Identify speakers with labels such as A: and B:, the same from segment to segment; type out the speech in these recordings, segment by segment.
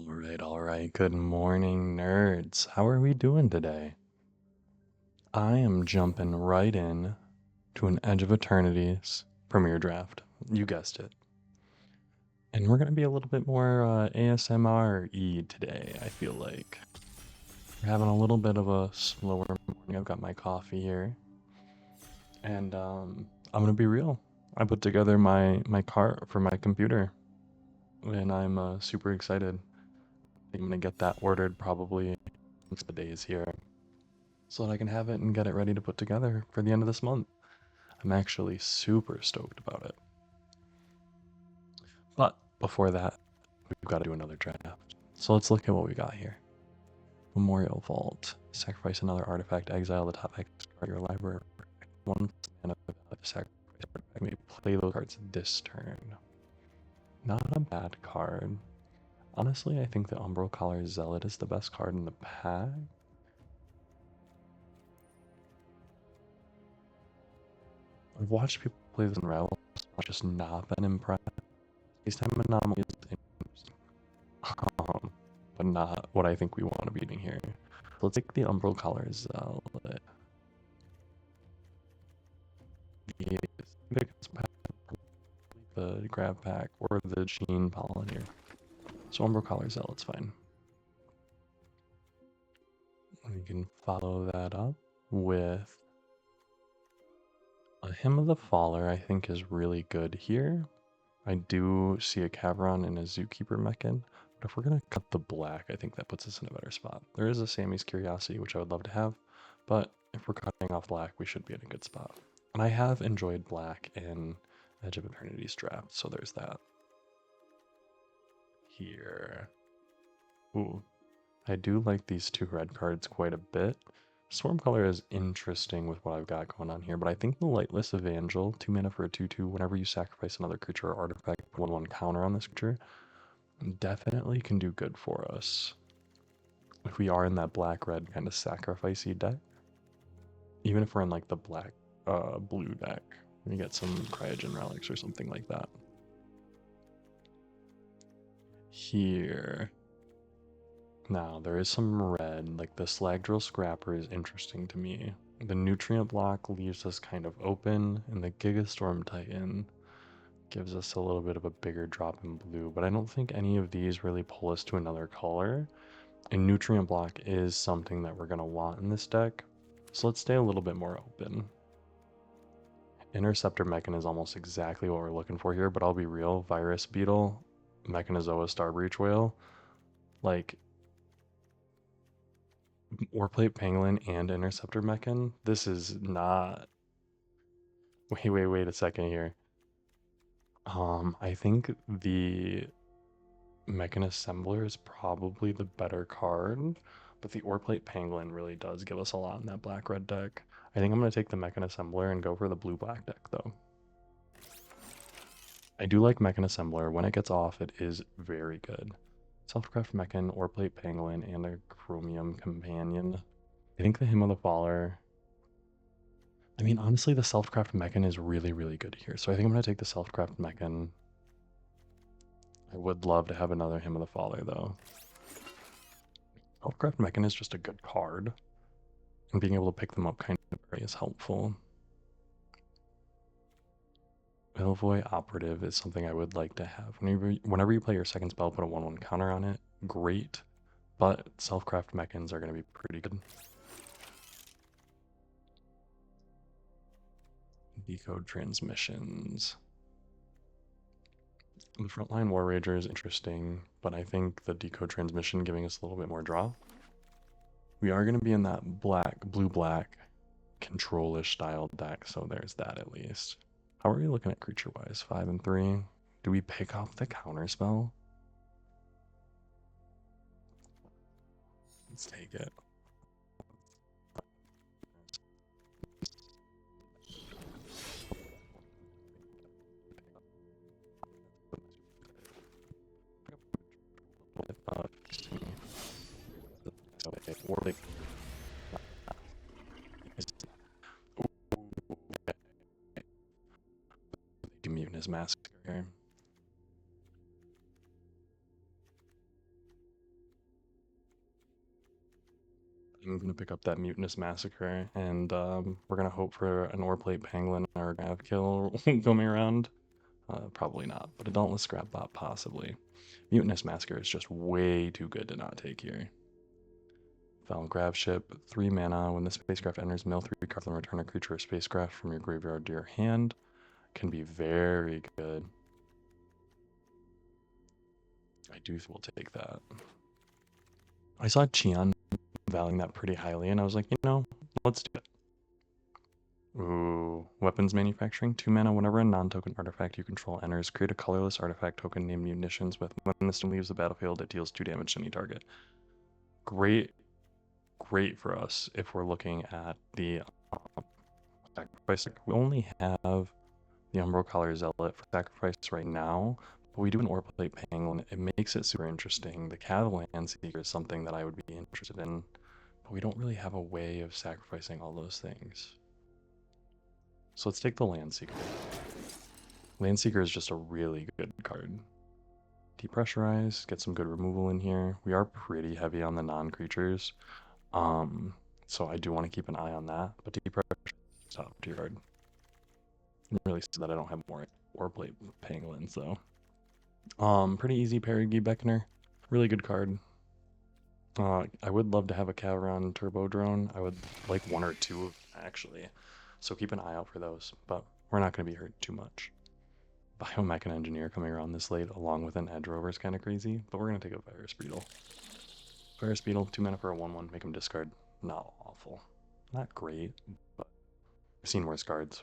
A: All right. Good morning, nerds. How are we doing today? I am jumping right in to an Edge of Eternities premiere draft. You guessed it. And we're going to be a little bit more ASMR-y today, I feel like. We're having a little bit of a slower morning. I've got my coffee here. And I'm going to be real. I put together my cart for my computer. And I'm super excited. I'm going to get that ordered probably next days here, so that I can have it and get it ready to put together for the end of this month. I'm actually super stoked about it. But before that, we've got to do another draft. So let's look at what we got here. Memorial Vault. Sacrifice another artifact. Exile the top X card of your library. One mana sacrifice artifact. Maybe play those cards this turn. Not a bad card. Honestly, I think the Umbral Collar Zealot is the best card in the pack. I've watched people play this in Rebels. I've just not been impressed. These time anomalies is interesting, but not what I think we want to be doing here. So let's take the Umbral Collar Zealot. The grab pack or the Gene Pollen here. So Umbral Collar Zealot's fine. We can follow that up with a Hymn of the Faller. I think is really good here. I do see a Cavron and a Zookeeper Mechan, but if we're going to cut the black, I think that puts us in a better spot. There is a Sammy's Curiosity, which I would love to have, but if we're cutting off black, we should be in a good spot. And I have enjoyed black in Edge of Eternity's draft, so there's that. Here. Ooh. I do like these two red cards quite a bit. Storm Color is interesting with what I've got going on here, but I think the Lightless Evangel, 2 mana for a 2/2, whenever you sacrifice another creature or artifact, 1/1 counter on this creature, definitely can do good for us. If we are in that black-red kind of sacrificey deck, even if we're in like the black blue deck, we get some Cryogen Relics or something like that. Here. Now, there is some red, like the Slagdrill Scrapper is interesting to me. The Nutrient Block leaves us kind of open, and the Gigastorm Titan gives us a little bit of a bigger drop in blue, but I don't think any of these really pull us to another color. And Nutrient Block is something that we're going to want in this deck, so let's stay a little bit more open. Interceptor Mechan is almost exactly what we're looking for here, but I'll be real, Virus Beetle, Mechanozoa Starbreach Whale, like Warplate Pangolin and Interceptor Mechan, this is not... Wait a second here. I think the Mechan Assembler is probably the better card, but the Oreplate Pangolin really does give us a lot in that black-red deck. I think I'm going to take the Mechan Assembler and go for the blue-black deck, though. I do like Mechan Assembler. When it gets off, it is very good. Selfcraft Mechan, Oreplate Pangolin, and a Chromium Companion. I think the Hymn of the Faller... I mean, honestly, the Selfcraft Mechan is really, really good here. So I think I'm going to take the Selfcraft Mechan. I would love to have another Hymn of the Faller, though. Selfcraft Mechan is just a good card. And being able to pick them up kind of early is helpful. Milvoy Operative is something I would like to have. Whenever you play your second spell, put a 1/1 counter on it. Great. But Selfcraft Mechans are going to be pretty good. Decode Transmissions. The Frontline War Rager is interesting, but I think the Decode Transmission giving us a little bit more draw. We are going to be in that blue-black control-ish style deck, so there's that at least. How are we looking at creature-wise? 5 and 3. Do we pick off the counter spell? Let's take it. Or like Mutinous Massacre. I'm gonna pick up that Mutinous Massacre, and we're gonna hope for an Oreplate Pangolin or a Grav Kill coming around. Probably not, but a Dauntless Scrapbot possibly. Mutinous Massacre is just way too good to not take here. Found Grav Ship, 3 mana. When the spacecraft enters mill 3 cards, then return a creature or spacecraft from your graveyard to your hand. Can be very good. I will take that. I saw Cheon valuing that pretty highly, and I was like, you know, let's do it. Ooh, weapons manufacturing. 2 mana. Whenever a non-token artifact you control enters, create a colorless artifact token named Munitions with. When this leaves the battlefield, it deals 2 damage to any target. Great, great for us if we're looking at the sacrifice. We only have the Umbral Collar Zealot for sacrifice right now, but we do an Oreplate Pangolin. It makes it super interesting. The Catalan Seeker is something that I would be interested in, but we don't really have a way of sacrificing all those things. So let's take the Landseeker. Landseeker is just a really good card. Depressurize, get some good removal in here. We are pretty heavy on the non-creatures, so I do want to keep an eye on that. But depressurize is top tier card. I'm really sad that I don't have more Warplate Pangolins though. Pretty easy Perigee Beckoner. Really good card. I would love to have a Cavron Turbo Drone. I would like 1 or 2 actually. So keep an eye out for those, but we're not going to be hurt too much. Biomech Engineer coming around this late along with an Edge Rover is kind of crazy, but we're going to take a Fire Beetle. Fire Beetle, 2 mana for a 1/1, make him discard. Not awful. Not great, but I've seen worse cards.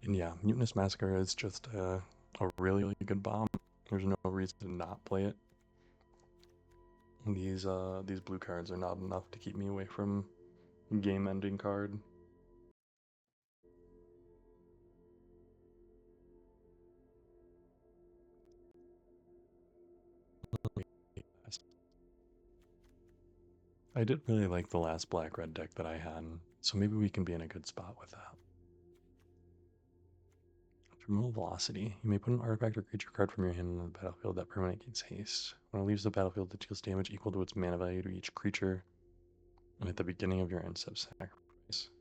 A: And yeah, Mutinous Massacre is just a really, really good bomb. There's no reason to not play it. These blue cards are not enough to keep me away from game-ending card. I did really like the last black-red deck that I had, so maybe we can be in a good spot with that. Terminal Velocity. You may put an artifact or creature card from your hand on the battlefield. That permanent gains haste. When it leaves the battlefield, it deals damage equal to its mana value to each creature. And at the beginning of your end step, sacrifice.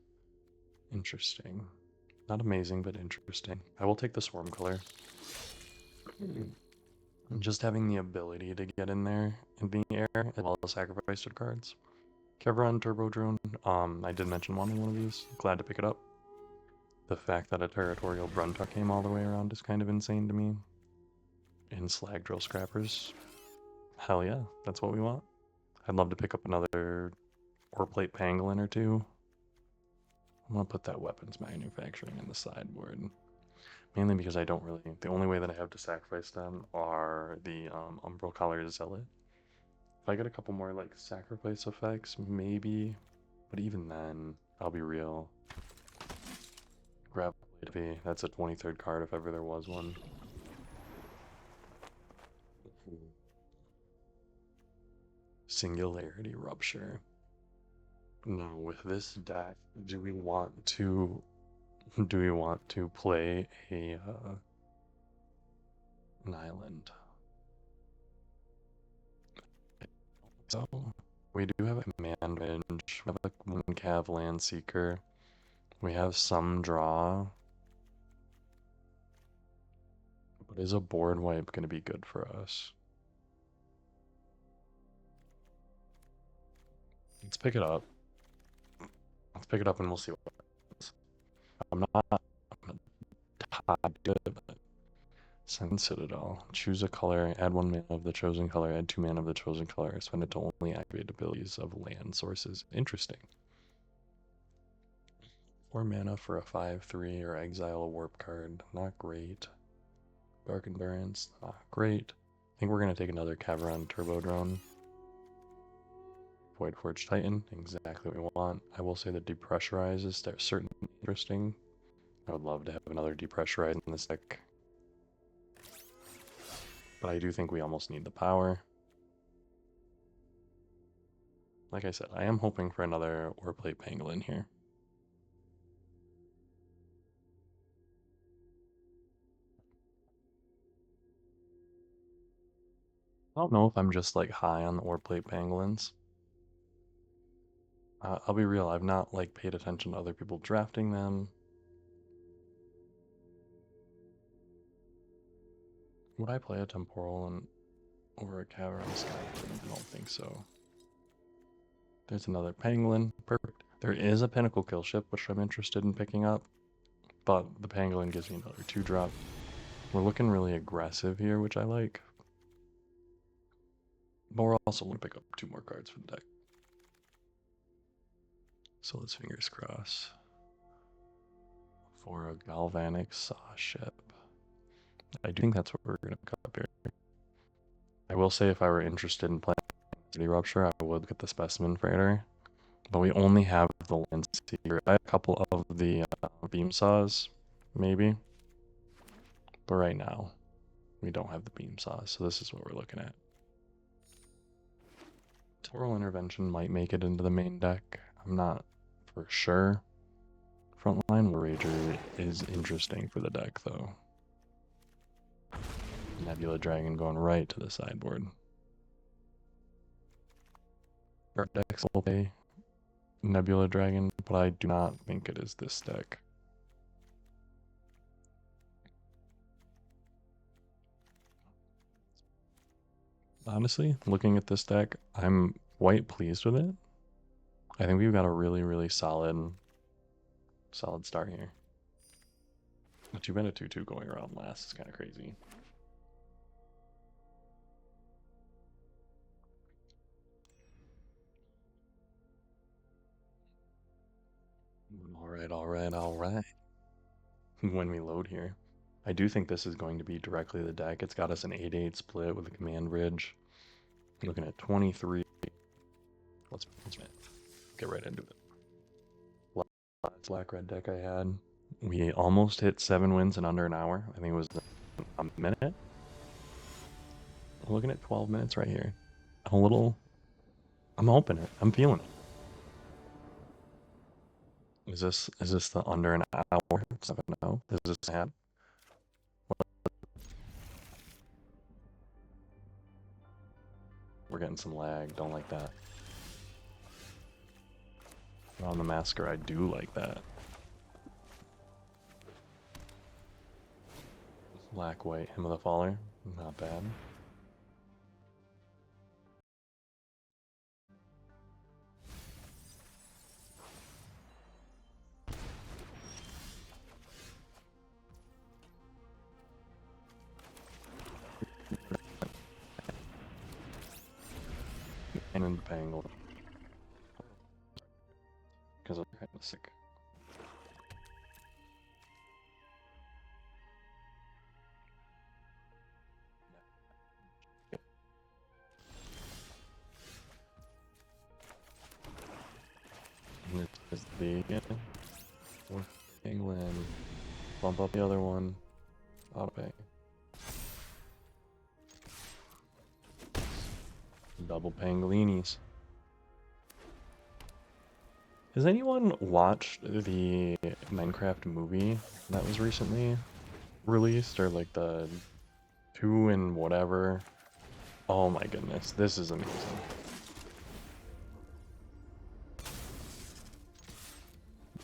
A: Interesting. Not amazing, but interesting. I will take the Swarm Color. Just having the ability to get in there in the air as well as sacrifice cards. Kevron Turbo Drone. I did mention wanting one of these. Glad to pick it up. The fact that a Territorial Bruntuck came all the way around is kind of insane to me. And Slag Drill Scrappers. Hell yeah, that's what we want. I'd love to pick up another Oreplate Pangolin or 2. I'm gonna put that weapons manufacturing in the sideboard. Mainly because I don't really... The only way that I have to sacrifice them are the Umbral Collar Zealot. If I get a couple more like sacrifice effects, maybe. But even then, I'll be real. Grab Lady, that's a 23rd card if ever there was one. Singularity Rupture. Now with this deck, do we want to play a an island? So we do have a command range. We have a 1 Cav Land Seeker. We have some draw. But is a board wipe going to be good for us? Let's pick it up. Let's pick it up and we'll see what happens. I'm not tied to it, but Sun Citadel. Choose a color, add 1 mana of the chosen color, add 2 mana of the chosen color, spend it to only activate abilities of land sources. Interesting. 4 mana for a 5/3 or exile a warp card. Not great. Dark Endurance. Not great. I think we're going to take another Cavern Turbo Drone. Void Forge Titan. Exactly what we want. I will say that Depressurize is certainly interesting. I would love to have another Depressurize in this deck. But I do think we almost need the power. Like I said, I am hoping for another Oreplate Pangolin here. I don't know if I'm just like high on the ore plate pangolins. I'll be real, I've not like paid attention to other people drafting them. Would I play a temporal and over a cavern sky? I don't think so. There's another pangolin. Perfect. There is a pinnacle kill ship, which I'm interested in picking up, but the pangolin gives me another 2-drop. We're looking really aggressive here, which I like. But we're also going to pick up 2 more cards for the deck. So let's fingers crossed for a galvanic saw ship. I do think that's what we're going to pick up here. I will say if I were interested in playing City Rupture, I would get the Specimen Freighter. But we only have the lens here. I have a couple of the beam saws, maybe. But right now, we don't have the beam saws, so this is what we're looking at. Temporal Intervention might make it into the main deck. I'm not for sure. Frontline Rager is interesting for the deck, though. Nebula Dragon going right to the sideboard. Our decks will play Nebula Dragon, but I do not think it is this deck. Honestly, looking at this deck, I'm quite pleased with it. I think we've got a really, really solid start here. A 2-mana 2/2 going around last is kind of crazy. All right. When we load here, I do think this is going to be directly the deck. It's got us an 8/8 split with a command bridge. Looking at 23. Let's get right into it. Last black red deck I had, we almost hit 7 wins in under an hour. I think it was a minute. We're looking at 12 minutes right here. I'm hoping it. I'm feeling it. Is this the under an hour? 7-0? Is this sad? We're getting some lag. Don't like that. On the Masker, I do like that. Black, white, Hymn of the Faller. Not bad. And in the Pangolin. Because I'm kind of sick. And it is the fourth England. Bump up the other one. Auto pay. Double Pangolinis. Has anyone watched the Minecraft movie that was recently released, or like the 2 and whatever? Oh my goodness, this is amazing.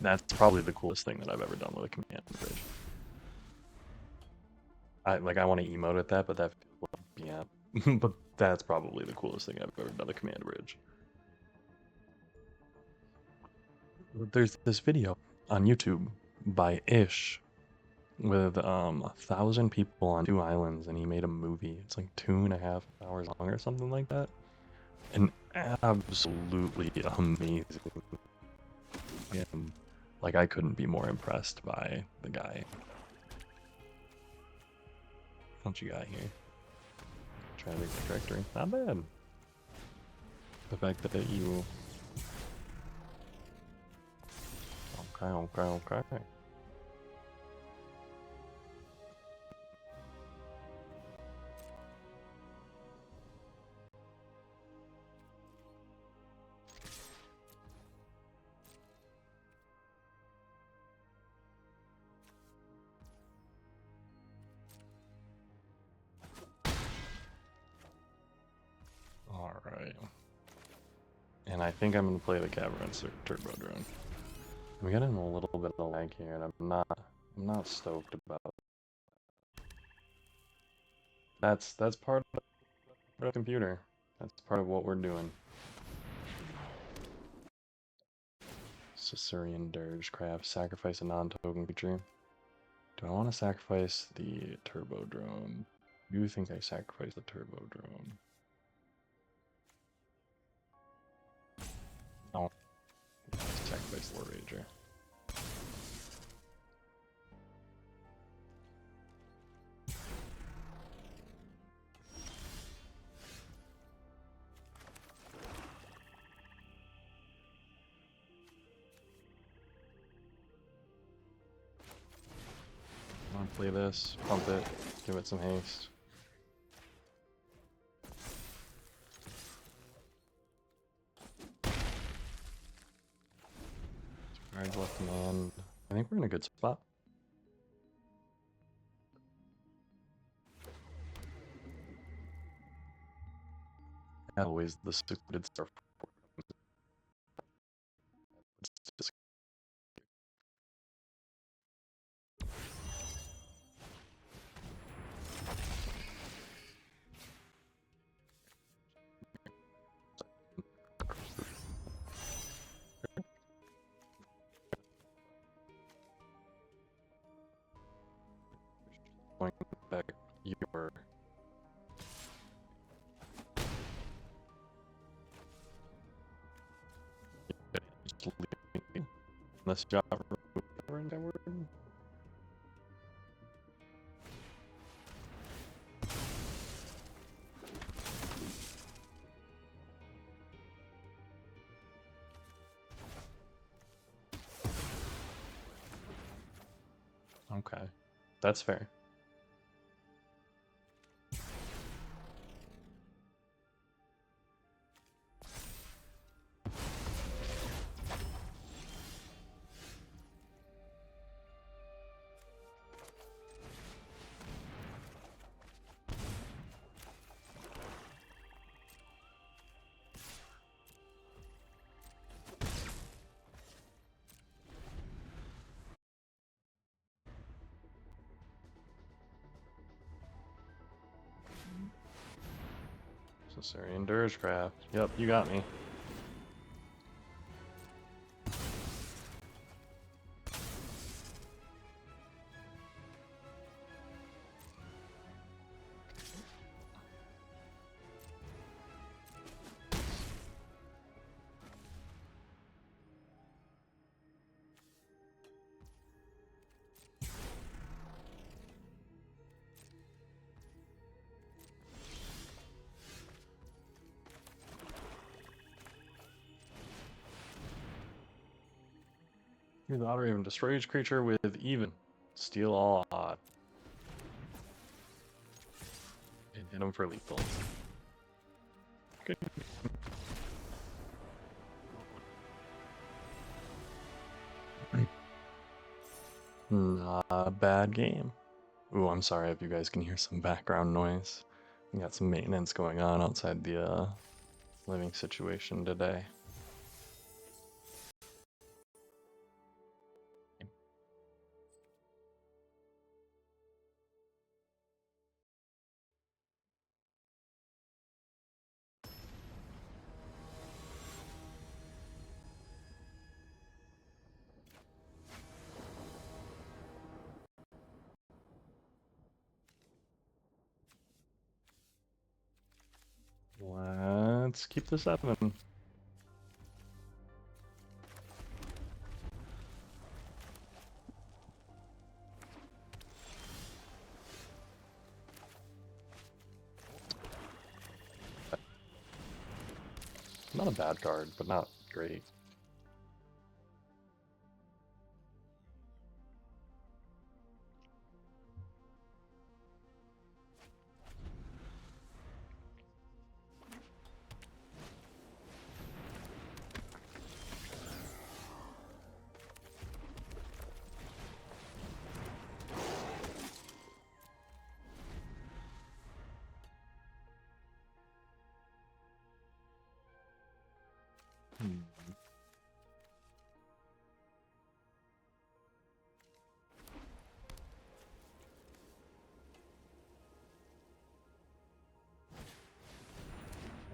A: That's probably the coolest thing that I've ever done with a command bridge. I want to emote at that, but that feels like, yeah. But that's probably the coolest thing I've ever done a command bridge. There's this video on YouTube by Ish with 1,000 people on 2 islands, and he made a movie. It's like 2.5 hours long or something like that. And absolutely amazing. And like I couldn't be more impressed by the guy. What you got here? Trying to make the trajectory. Not bad. The fact that you... Okay. Alright. And I think I'm going to play the Cavern Turbo Drone. We got in a little bit of lag here, and I'm not stoked about it. That's part of the computer. That's part of what we're doing. Caesarean Dirge Craft. Sacrifice a non-token creature. Do I want to sacrifice the Turbo Drone? I do think I sacrifice the Turbo Drone. Oh, sacrifice War Rager. I'm gonna play this, pump it, give it some haste. Cards left in hand. I think we're in a good spot. Always the suited stuff. Going back your unless you got word. Okay, that's fair. Caesarean Dirge Craft. Yep, you got me. Use the Auto Raven. Destroy each creature with even. Steal all odd. And hit them for lethal. Good. Not a bad game. Ooh, I'm sorry if you guys can hear some background noise. We got some maintenance going on outside the living situation today. Let's keep the 7. Not a bad card, but not great.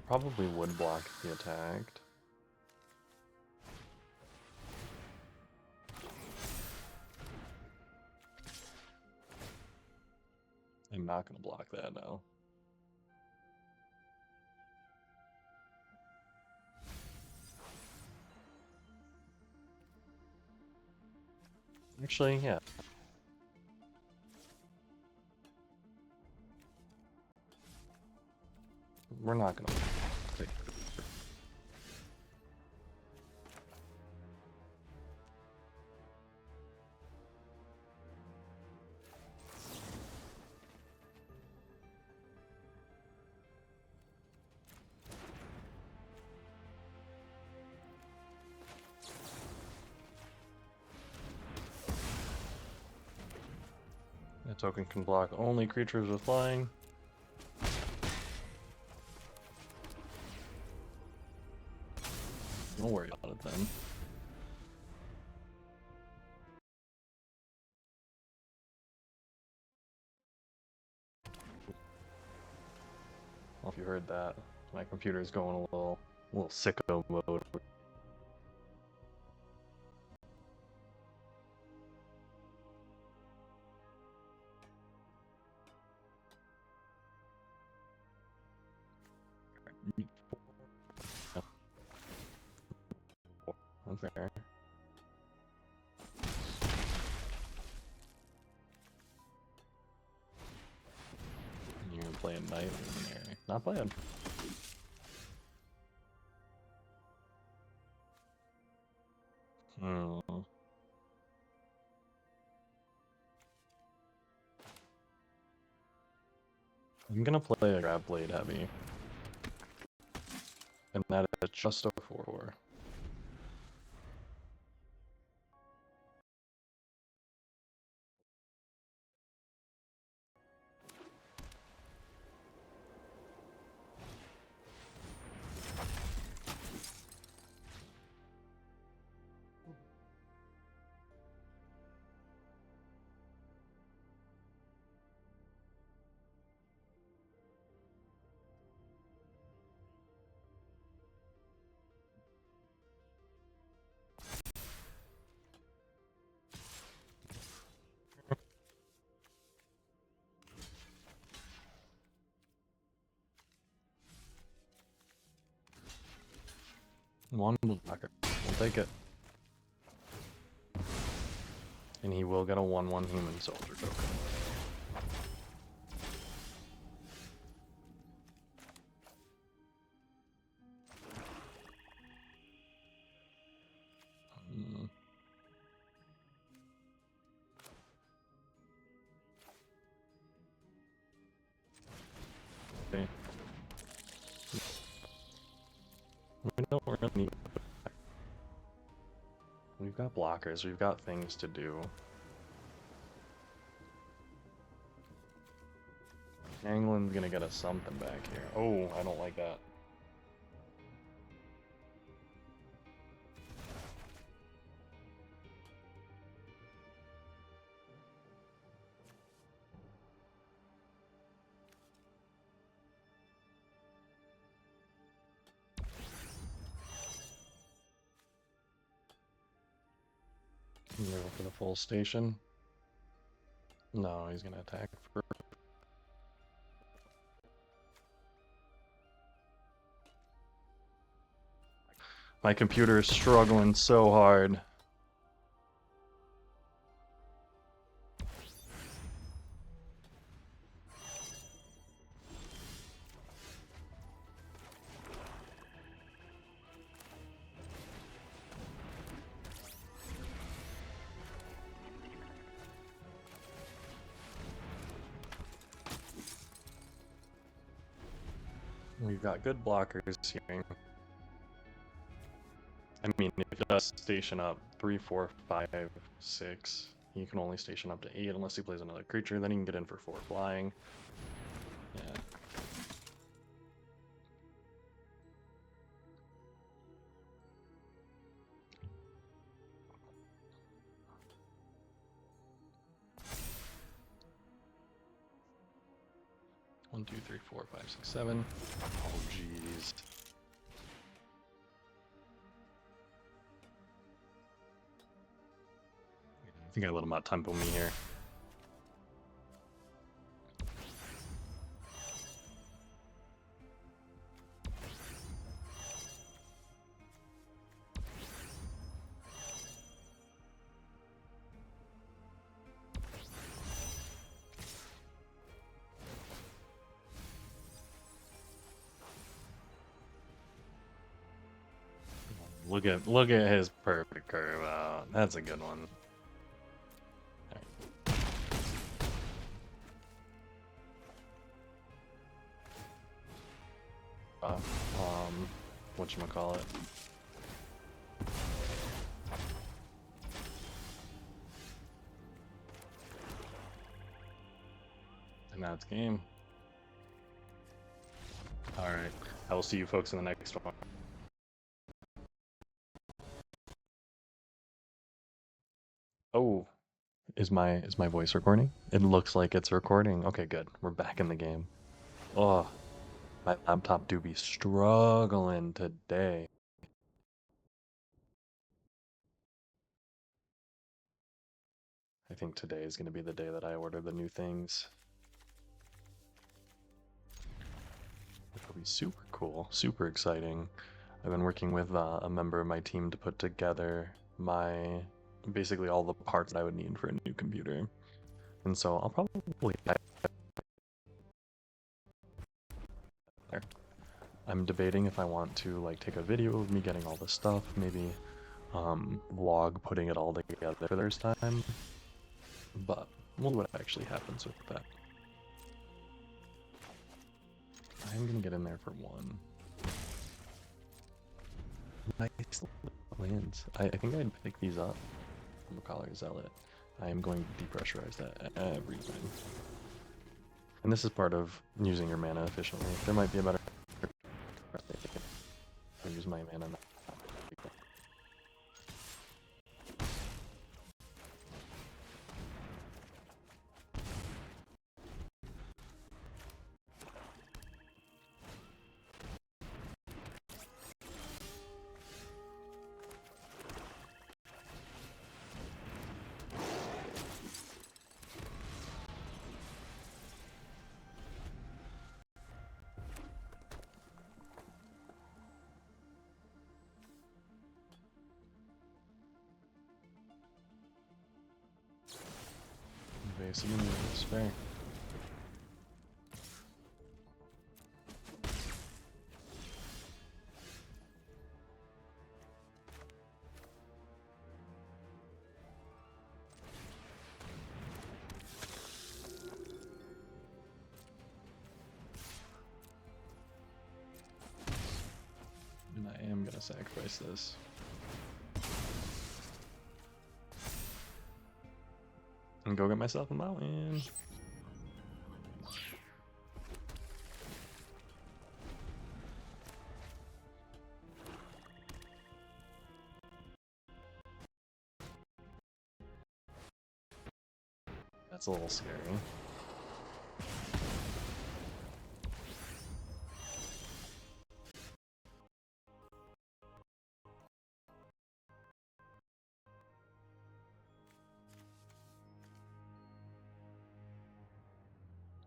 A: Probably would block if he attacked. I'm not going to block that now. Actually, yeah. We're not going to take it. That token can block only creatures with flying. Don't worry about it then. Well, if you heard that, my computer's going a little sicko mode. Unfair. You're gonna play a Knight Luminary. Not bad. Hmm. I'm gonna play a Grab Blade Heavy. And that is just a 4/4. One blocker. We'll take it. And he will get a 1/1 human soldier token. Okay. We don't really need. We've got blockers, we've got things to do. England's gonna get us something back here. Oh, I don't like that. Go for the full station. No, he's gonna attack first. My computer is struggling so hard. We've got good blockers here. I mean, if he does station up 3, 4, 5, 6, he can only station up to 8 unless he plays another creature. Then he can get in for 4 flying. Yeah. 1, 2, 3, 4, 5, 6, 7. Oh, jeez. I think I let him out tempo me here. Look at his perfect curve out. That's a good one. Whatchamacallit. And that's game. Alright. I will see you folks in the next one. Oh, is my voice recording? It looks like it's recording. Okay, good. We're back in the game. Oh, my laptop do be struggling today. I think today is going to be the day that I order the new things. It'll be super cool, super exciting. I've been working with a member of my team to put together basically all the parts that I would need for a new computer. And so I'll probably I'm debating if I want to like take a video of me getting all the stuff, maybe vlog putting it all together for the first time. But we'll see what actually happens with that. I'm gonna get in there for one. Nice lands. I think I'd pick these up from a collar zealot. I am going to depressurize that every time. And this is part of using your mana efficiently. There might be a better I use my mana. Basically, it's fair. And I am gonna sacrifice this. And go get myself a mountain. That's a little scary.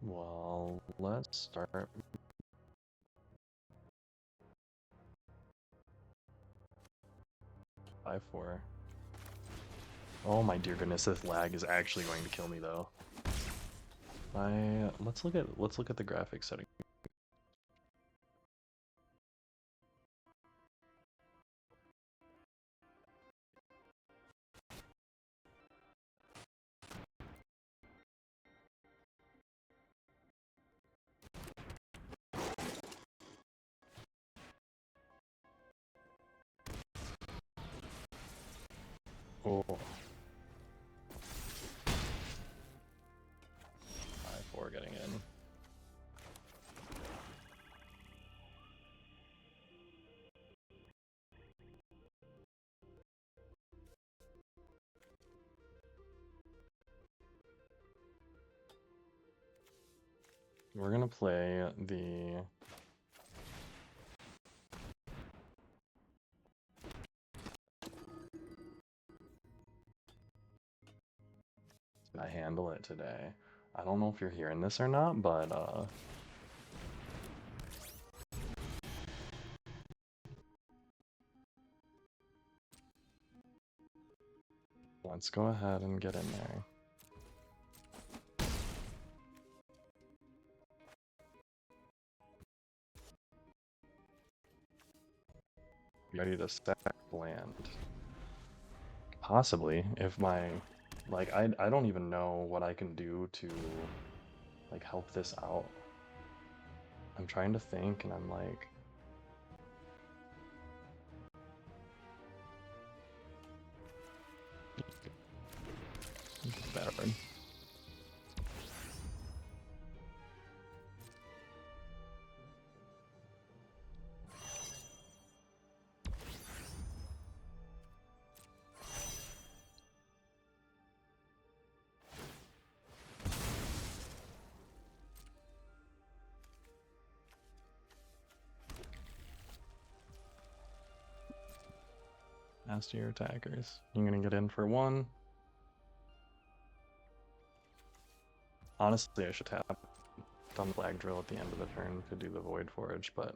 A: Well, let's start. Five, 4. Oh my dear goodness, this lag is actually going to kill me though. Let's look at the graphics setting. Oh. 5, 4 getting in. We're gonna play the I handle it today. I don't know if you're hearing this or not, but let's go ahead and get in there. Ready to stack land. Possibly, if my, like, I don't even know what I can do to, like, help this out. I'm trying to think, and I'm like, better. Ask your attackers. You're gonna get in for one. Honestly, I should tap on the flag drill at the end of the turn to do the void forge, but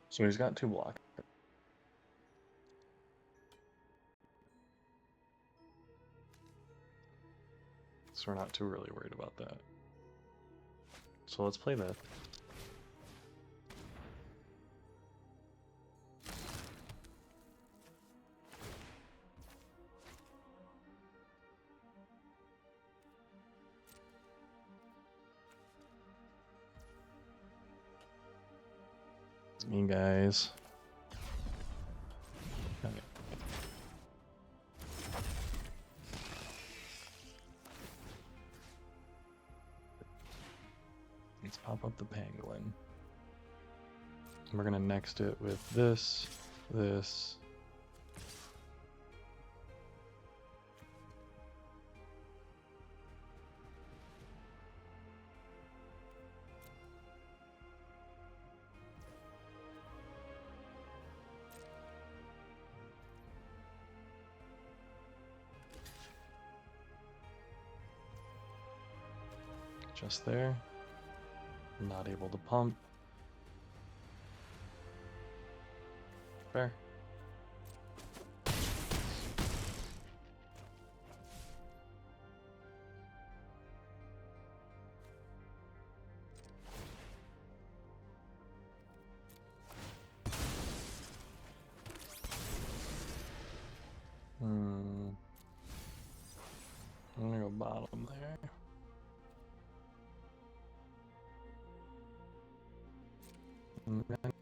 A: so he's got 2 blocks. So we're not too really worried about that. So let's play this. It's me, guys. Okay. Let's pop up the penguin. We're gonna next it with this, this. Just there. Not able to pump. Fair. I'm gonna go bottom there. And then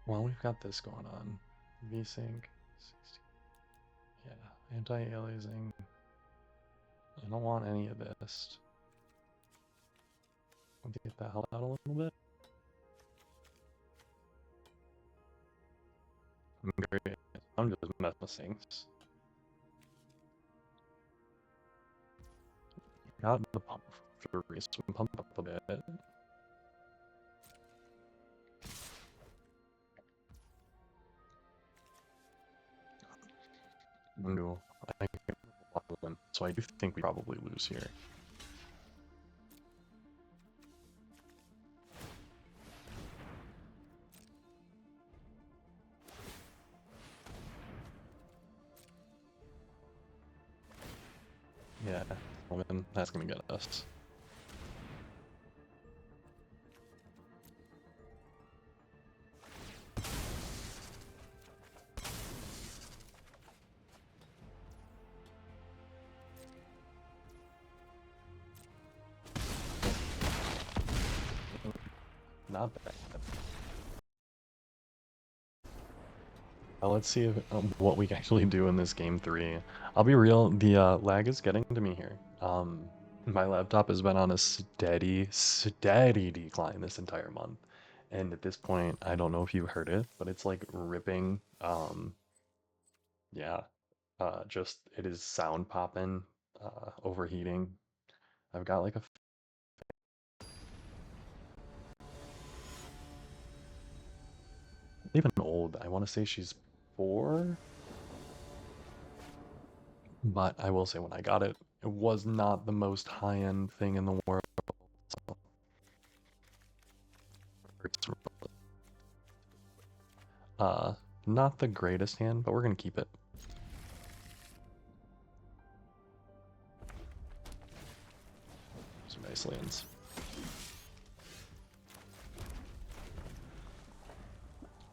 A: well, we've got this going on. VSync 60. Yeah, anti-aliasing. I don't want any of this. I'll get the hell out a little bit. I'm just messing with things. Got the pump for the reason, pump up a bit. No, so I do think we probably lose here. Yeah, well, then that's gonna get us. not bad. Let's see if, what we can actually do in this game 3. I'll be real, the lag is getting to me here. My laptop has been on a steady decline this entire month. And at this point, I don't know if you've heard it, but it's like ripping. Yeah, just it is sound popping, overheating. I've got like a even old. I want to say she's 4, but I will say when I got it, it was not the most high-end thing in the world. So it's, uh, not the greatest hand, but we're gonna keep it. Some nice lands.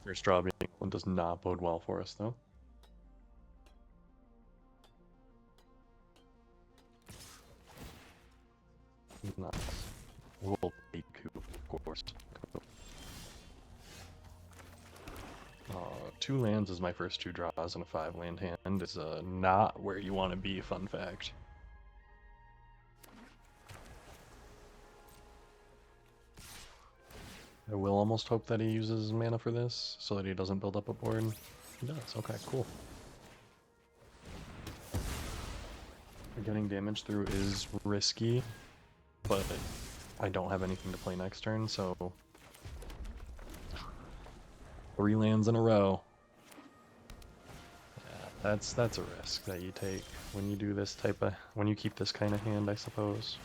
A: First draw being one does not bode well for us though. Nice. We'll take coup, of course. 2 lands is my first 2 draws, and a 5-land hand is not where you want to be, fun fact. I will almost hope that he uses mana for this, so that he doesn't build up a board. He does, okay, cool. Getting damage through is risky, but I don't have anything to play next turn, so 3 lands in a row. Yeah, that's a risk that you take when you do this when you keep this kind of hand, I suppose.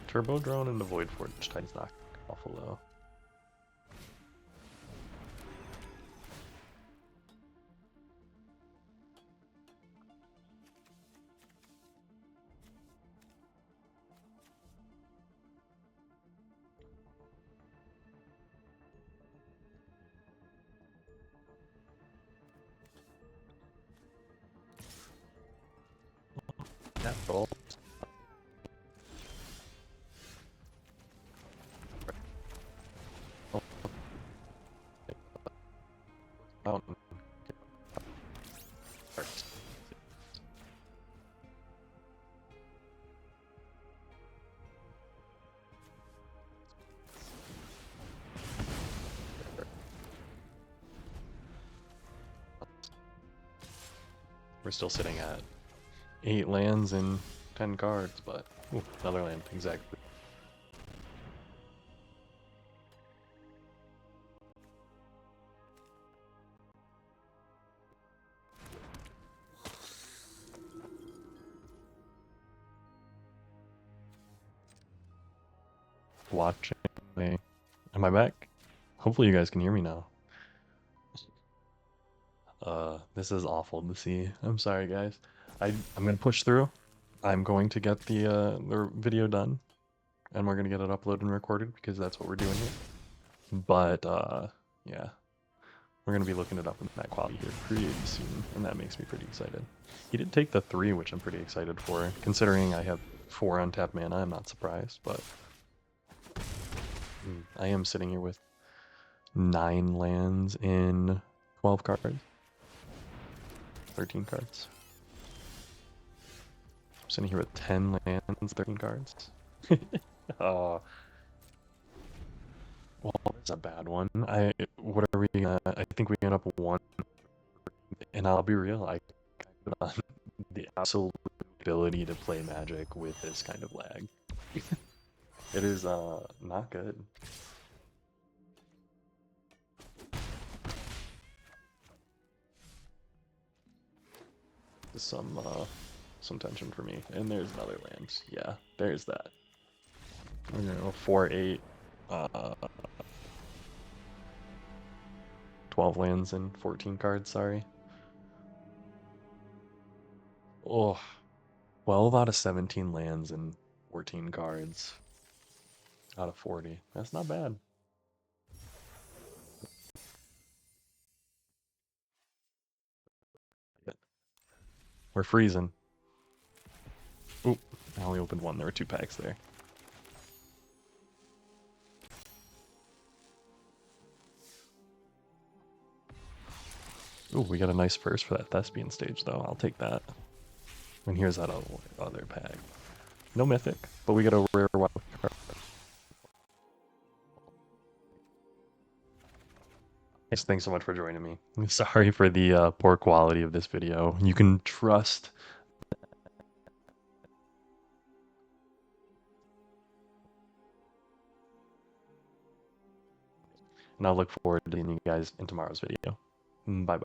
A: Turbo Drone and the Void Forge Titan's not awful though. Yeah, roll. Mountain. We're still sitting at 8 lands and 10 cards, but ooh, another land, exactly. Watching. Am I back? Hopefully you guys can hear me now. This is awful to see. I'm sorry, guys. I'm gonna push through. I'm going to get the video done, and we're gonna get it uploaded and recorded because that's what we're doing here. But yeah, we're gonna be looking it up in that quality here pretty soon, and that makes me pretty excited. He did take the 3, which I'm pretty excited for. Considering I have 4 untapped mana, I'm not surprised, but I am sitting here with 9 lands in 12 cards. 13 cards. I'm sitting here with 10 lands, 13 cards. Oh, well, that's a bad one. What are we? I think we end up 1, and I'll be real. I kind of the absolute ability to play Magic with this kind of lag. It is not good. Some tension for me. And there's another land. Yeah, there's that. We're gonna go 4-8. 12 lands and 14 cards, sorry. Oh, 12 out of 17 lands and 14 cards out of 40. That's not bad. We're freezing. Oop, I only opened 1. There were 2 packs there. Ooh, we got a nice first for that thespian stage, though. I'll take that. And here's that other pack. No mythic, but we got a rare wild card. Thanks so much for joining me. I'm sorry for the poor quality of this video. You can trust. And I'll look forward to seeing you guys in tomorrow's video. Bye bye.